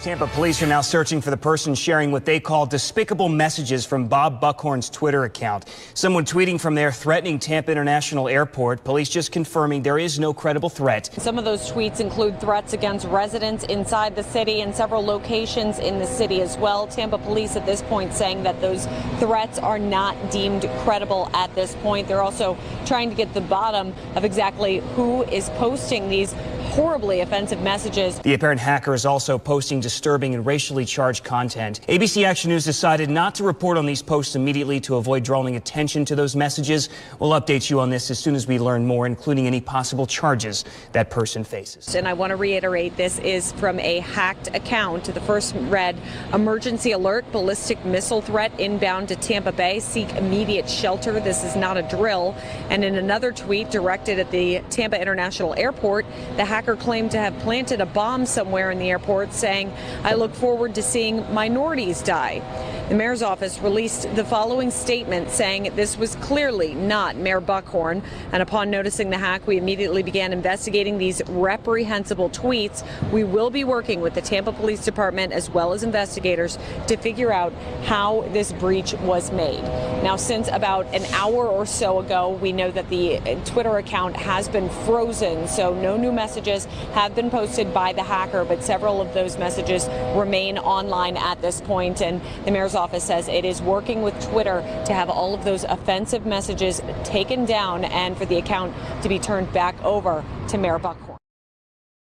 Tampa police are now searching for the person sharing what they call despicable messages from Bob Buckhorn's Twitter account. Someone tweeting from there threatening Tampa International Airport. Police just confirming there is no credible threat. Some of those tweets include threats against residents inside the city and several locations in the city as well. Tampa police at this point saying that those threats are not deemed credible at this point. They're also trying to get to the bottom of exactly who is posting these horribly offensive messages. The apparent hacker is also posting disturbing and racially charged content. ABC Action News decided not to report on these posts immediately to avoid drawing attention to those messages. We'll update you on this as soon as we learn more, including any possible charges that person faces. And I want to reiterate, this is from a hacked account. The first read, emergency alert, ballistic missile threat inbound to Tampa Bay. Seek immediate shelter. This is not a drill. And in another tweet directed at the Tampa International Airport, the hacker claimed to have planted a bomb somewhere in the airport, saying, I look forward to seeing minorities die. The mayor's office released the following statement saying this was clearly not Mayor Buckhorn. And upon noticing the hack, we immediately began investigating these reprehensible tweets. We will be working with the Tampa Police Department as well as investigators to figure out how this breach was made. Now, since about an hour or so ago, we know that the Twitter account has been frozen, so no new messages have been posted by the hacker, but several of those messages remain online at this point. And the mayor's office says it is working with Twitter to have all of those offensive messages taken down and for the account to be turned back over to Mayor Buckhorn.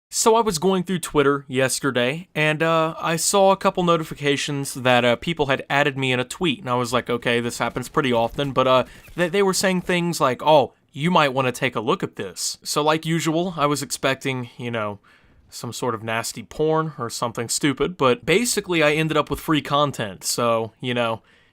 So I was going through Twitter yesterday, and I saw a couple notifications that people had added me in a tweet, and I was like, okay, this happens pretty often, but they were saying things like, oh, you might want to take a look at this. So like usual, I was expecting, some sort of nasty porn or something stupid, but basically I ended up with free content, so,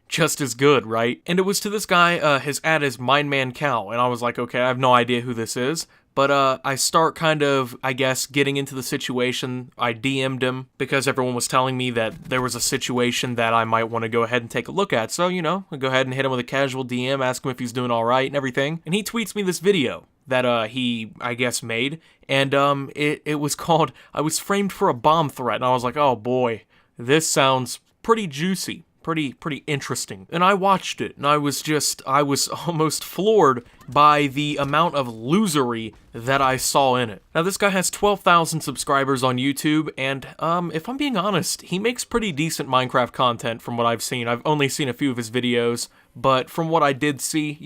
just as good, right? And it was to this guy, his ad is MindManCow, and I was like, okay, I have no idea who this is, but I start kind of, I guess, getting into the situation. I DM'd him because everyone was telling me that there was a situation that I might want to go ahead and take a look at, so, I go ahead and hit him with a casual DM, ask him if he's doing alright and everything, and he tweets me this video that he, I guess, made, and it was called, I was framed for a bomb threat, and I was like, oh boy, this sounds pretty juicy, pretty interesting. And I watched it, and I was almost floored by the amount of losery that I saw in it. Now, this guy has 12,000 subscribers on YouTube, and if I'm being honest, he makes pretty decent Minecraft content from what I've seen. I've only seen a few of his videos, but from what I did see,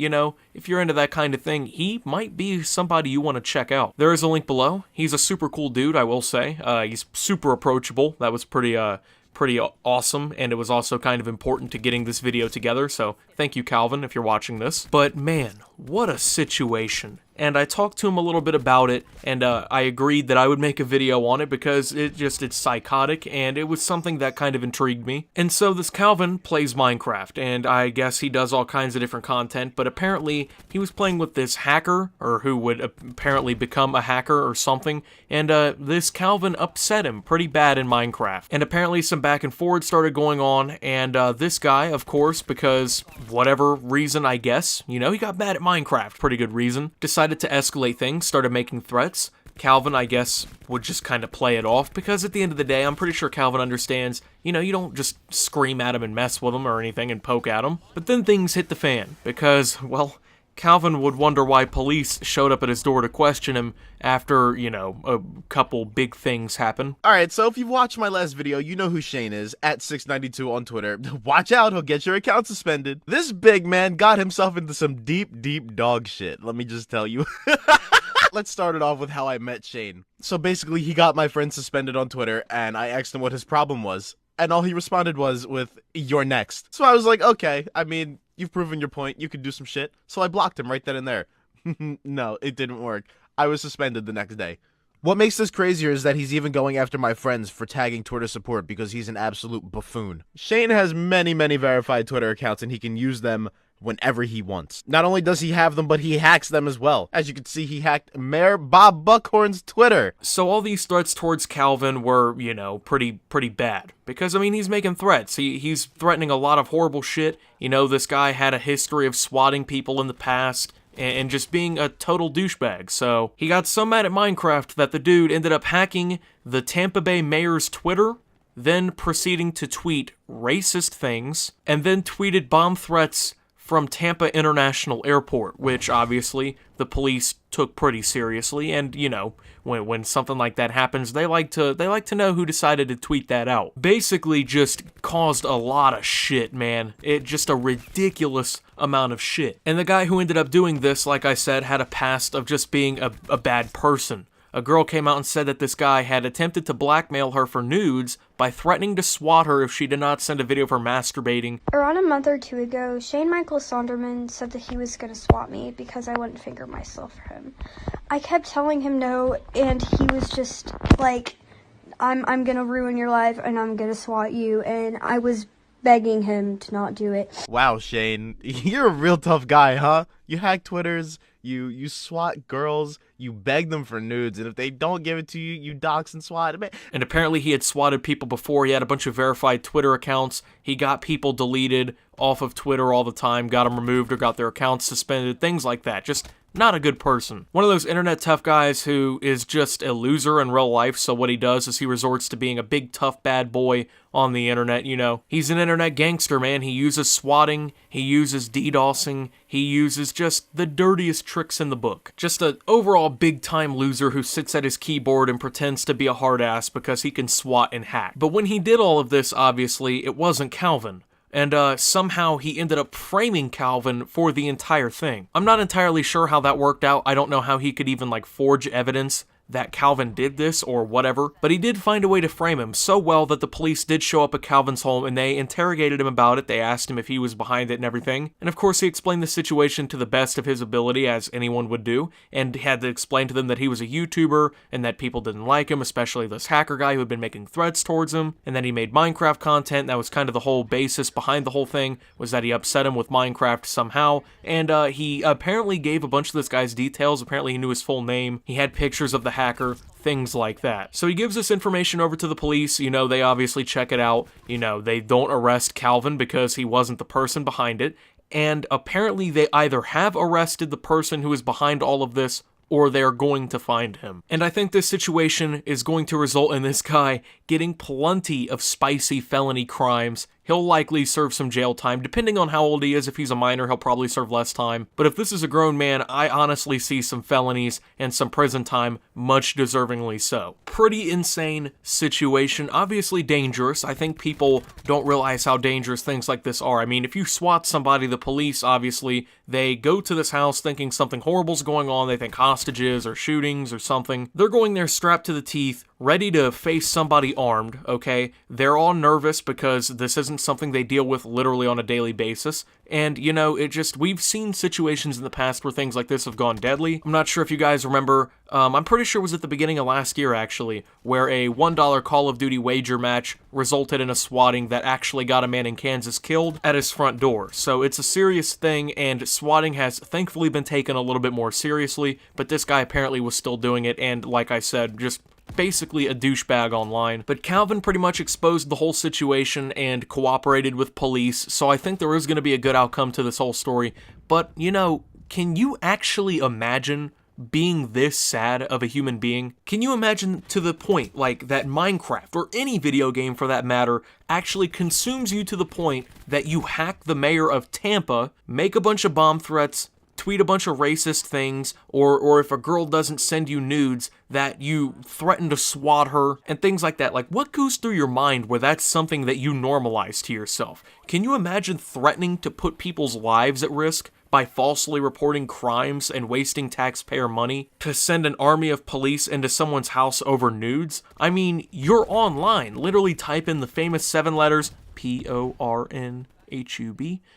if you're into that kind of thing, he might be somebody you want to check out. There is a link below. He's a super cool dude, I will say. He's super approachable. That was pretty awesome, and it was also kind of important to getting this video together, so thank you, Calvin, if you're watching this. But man, what a situation. And I talked to him a little bit about it, and I agreed that I would make a video on it because it's psychotic, and it was something that kind of intrigued me. And so this Calvin plays Minecraft, and I guess he does all kinds of different content, but apparently he was playing with this hacker, or who would apparently become a hacker or something, and this Calvin upset him pretty bad in Minecraft. And apparently some back and forward started going on, and this guy, of course, because whatever reason, I guess, he got mad at Minecraft, pretty good reason, decided to escalate things, started making threats. Calvin, I guess, would just kind of play it off, because at the end of the day, I'm pretty sure Calvin understands, you don't just scream at him and mess with him or anything and poke at him. But then things hit the fan, because, well, Calvin would wonder why police showed up at his door to question him after, a couple big things happen. Alright, so if you've watched my last video, you know who Shane is, at 692 on Twitter. Watch out, he'll get your account suspended. This big man got himself into some deep dog shit, let me just tell you. Let's start it off with how I met Shane. So basically, he got my friend suspended on Twitter, and I asked him what his problem was. And all he responded was with, "You're next." So I was like, okay, I mean, you've proven your point, you could do some shit. So I blocked him right then and there. No, it didn't work. I was suspended the next day. What makes this crazier is that he's even going after my friends for tagging Twitter support because he's an absolute buffoon. Shane has many verified Twitter accounts, and he can use them whenever he wants. Not only does he have them, but he hacks them as well. As you can see, he hacked Mayor Bob Buckhorn's Twitter. So all these threats towards Calvin were, pretty bad. Because, I mean, he's making threats. He's threatening a lot of horrible shit. This guy had a history of swatting people in the past and just being a total douchebag. So he got so mad at Minecraft that the dude ended up hacking the Tampa Bay mayor's Twitter. then proceeding to tweet racist things, and then tweeted bomb threats from Tampa International Airport, which obviously the police took pretty seriously. And you know, when something like that happens, they like to know who decided to tweet that out. Basically, just caused a lot of shit, man. It just a ridiculous amount of shit. And the guy who ended up doing this, like I said, had a past of just being a bad person. A girl came out and said that this guy had attempted to blackmail her for nudes by threatening to swat her if she did not send a video of her masturbating. Around a month or two ago, Shane Michael Sonderman said that he was going to swat me because I wouldn't finger myself for him. I kept telling him no, and he was just like, I'm going to ruin your life and I'm going to swat you, and I was begging him to not do it. Wow, Shane, you're a real tough guy, huh? You hack Twitters, you swat girls, you beg them for nudes, and if they don't give it to you, you dox and swat. And apparently he had swatted people before. He had a bunch of verified Twitter accounts. He got people deleted off of Twitter all the time, got them removed or got their accounts suspended, things like that. Just not a good person. One of those internet tough guys who is just a loser in real life, so what he does is he resorts to being a big tough bad boy on the internet, you know. He's an internet gangster, man. He uses swatting, he uses DDoSing, he uses just the dirtiest tricks in the book. Just an overall big time loser who sits at his keyboard and pretends to be a hard ass because he can swat and hack. But when he did all of this, obviously, it wasn't Calvin. And somehow he ended up framing Calvin for the entire thing. I'm not entirely sure how that worked out. I don't know how he could even forge evidence that Calvin did this or whatever, but he did find a way to frame him so well that the police did show up at Calvin's home and they interrogated him about it. They asked him if he was behind it and everything. And of course he explained the situation to the best of his ability, as anyone would do, and had to explain to them that he was a YouTuber and that people didn't like him, especially this hacker guy who had been making threats towards him, and that he made Minecraft content. That was kind of the whole basis behind the whole thing, was that he upset him with Minecraft somehow. And he apparently gave a bunch of this guy's details. Apparently he knew his full name. He had pictures of the hacker, things like that. So he gives this information over to the police. You know, they obviously check it out. You know, they don't arrest Calvin because he wasn't the person behind it. And apparently they either have arrested the person who is behind all of this, or they're going to find him. And I think this situation is going to result in this guy getting plenty of spicy felony crimes. He'll likely serve some jail time, depending on how old he is. If he's a minor, he'll probably serve less time. But if this is a grown man, I honestly see some felonies and some prison time, much deservingly so. Pretty insane situation, obviously dangerous. I think people don't realize how dangerous things like this are. I mean, if you swat somebody, the police, obviously, they go to this house thinking something horrible's going on. They think hostages or shootings or something. They're going there strapped to the teeth, ready to face somebody armed, okay? They're all nervous because this isn't something they deal with literally on a daily basis. And, you know, we've seen situations in the past where things like this have gone deadly. I'm not sure if you guys remember, I'm pretty sure it was at the beginning of last year, actually, where a $1 Call of Duty wager match resulted in a swatting that actually got a man in Kansas killed at his front door. So it's a serious thing, and swatting has thankfully been taken a little bit more seriously, but this guy apparently was still doing it, and like I said, just basically a douchebag online. But Calvin pretty much exposed the whole situation and cooperated with police, so I think there is going to be a good outcome to this whole story. But, you know, can you actually imagine being this sad of a human being? Can you imagine to the point, that Minecraft, or any video game for that matter, actually consumes you to the point that you hack the mayor of Tampa, make a bunch of bomb threats, tweet a bunch of racist things, or if a girl doesn't send you nudes, that you threaten to swat her, and things like that. What goes through your mind where that's something that you normalize to yourself? Can you imagine threatening to put people's lives at risk by falsely reporting crimes and wasting taxpayer money to send an army of police into someone's house over nudes? I mean, you're online. Literally type in the famous 7 letters, PORNHUB,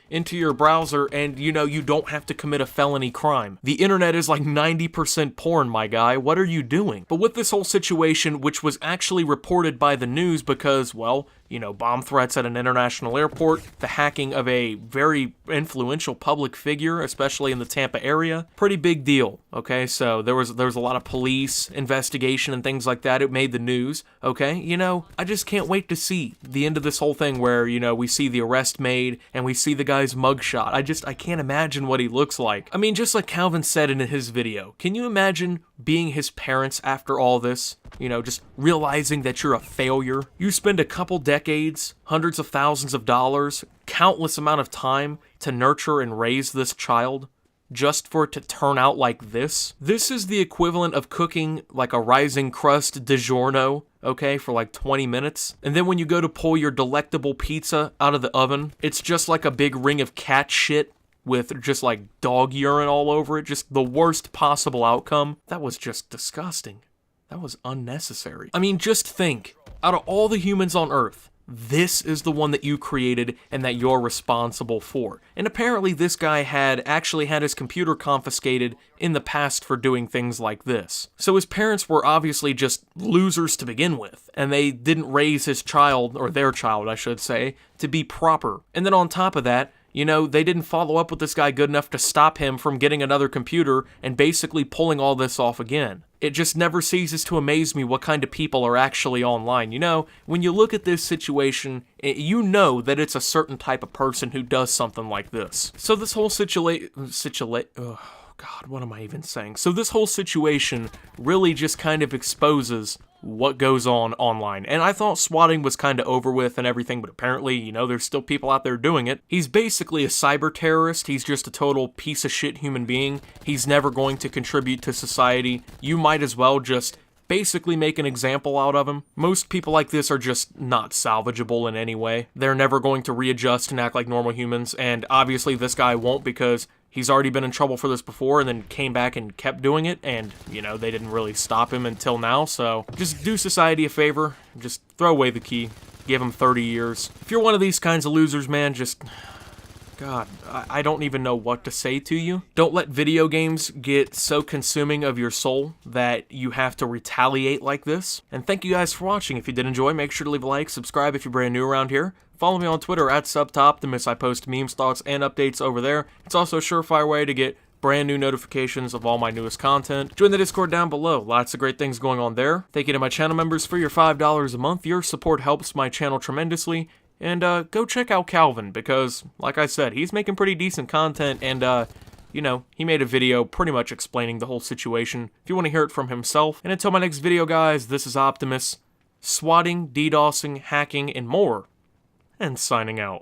into your browser, and you know you don't have to commit a felony crime. The internet is 90% porn, my guy. What are you doing? But with this whole situation, which was actually reported by the news because, well, you know, bomb threats at an international airport, the hacking of a very influential public figure, especially in the Tampa area, pretty big deal, okay? So there was a lot of police investigation and things like that. It made the news, okay? You know, I just can't wait to see the end of this whole thing where, you know, we see the arrest made and we see the guy's mugshot. I can't imagine what he looks like. I mean, just like Calvin said in his video, can you imagine being his parents after all this? you know, just realizing that you're a failure. You spend a couple decades, hundreds of thousands of dollars, countless amount of time to nurture and raise this child, just for it to turn out like this. This is the equivalent of cooking like a rising crust DiGiorno, okay, for like 20 minutes. And then when you go to pull your delectable pizza out of the oven, it's just like a big ring of cat shit with just like dog urine all over it. Just the worst possible outcome. That was just disgusting. That was unnecessary. I mean, just think, out of all the humans on Earth, this is the one that you created and that you're responsible for. And apparently this guy had actually had his computer confiscated in the past for doing things like this. So his parents were obviously just losers to begin with, and they didn't raise his child, or their child I should say, to be proper. And then on top of that, you know, they didn't follow up with this guy good enough to stop him from getting another computer and basically pulling all this off again. It just never ceases to amaze me what kind of people are actually online. You know, when you look at this situation, you know that it's a certain type of person who does something like this. So this whole God, what am I even saying? So this whole situation really just kind of exposes what goes on online. And I thought swatting was kind of over with and everything, but apparently, you know, there's still people out there doing it. He's basically a cyber terrorist. He's just a total piece of shit human being. He's never going to contribute to society. You might as well just basically make an example out of him. Most people like this are just not salvageable in any way. They're never going to readjust and act like normal humans, and obviously this guy won't because he's already been in trouble for this before and then came back and kept doing it, and, you know, they didn't really stop him until now, so just do society a favor. Just throw away the key. Give him 30 years. If you're one of these kinds of losers, man, just... God, I don't even know what to say to you. Don't let video games get so consuming of your soul that you have to retaliate like this. And thank you guys for watching. If you did enjoy, make sure to leave a like, subscribe if you're brand new around here. Follow me on Twitter at SubToptimus. I post memes, thoughts, and updates over there. It's also a surefire way to get brand new notifications of all my newest content. Join the Discord down below. Lots of great things going on there. Thank you to my channel members for your $5 a month. Your support helps my channel tremendously. And go check out Calvin, because, like I said, he's making pretty decent content, and, you know, he made a video pretty much explaining the whole situation, if you want to hear it from himself. And until my next video, guys, this is Optimus, swatting, DDoSing, hacking, and more, and signing out.